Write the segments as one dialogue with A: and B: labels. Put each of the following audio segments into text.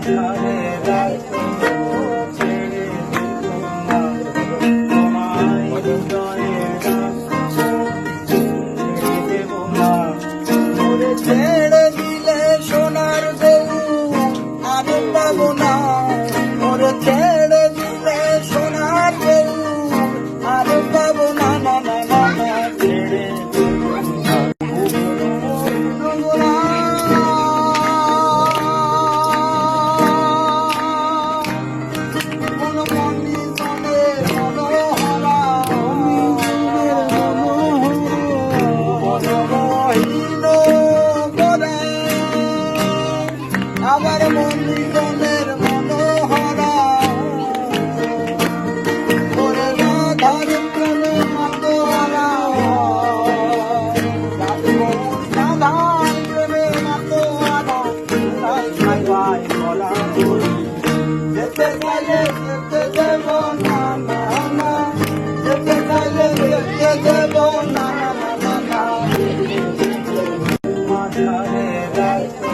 A: মাঝারে রাখো ছেড়ে দেব না তোমায় হৃদয়ে রাখো ছেড়ে দেব না ওরে ছেড়ে দিলে সোনার বউ আর পাবো না ওরে ছেড়ে দিলে সোনার বউ আর পাবো না না না না না ছেড়ে দেব না আমার মন্দিরের মনোহরা ওরে রাধার প্রেমে মাতোয়ারা রাধার প্রেমে মাতোয়ারা ভাই ভাই বলা যেতে চাইলে যেতে দেব না না না যেতে চাইলে যেতে দেব না না না মাঝারে রাখো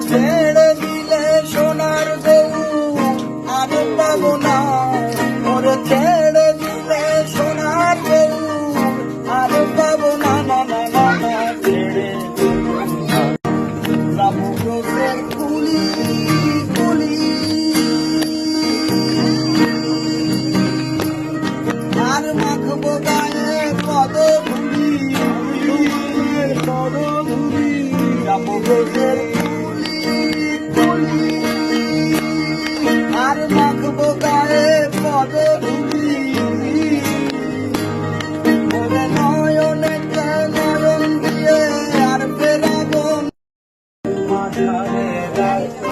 A: ছেড়ে দিলে সোনার বউ আর পাবো না ওরে ছেড়ে দিলে সোনার বউ আর পাবো না না না না না ছেড়ে রামপ্রসের কুলি কুলি আর মাখবো গায়ে পদধূলি পদধূলি রামপ্রসের আর মাখবো গায়ে পদধূলি ওরে নয়নেতে নয়ন দিয়ে আর ফেরাবো মাঝারে রাখো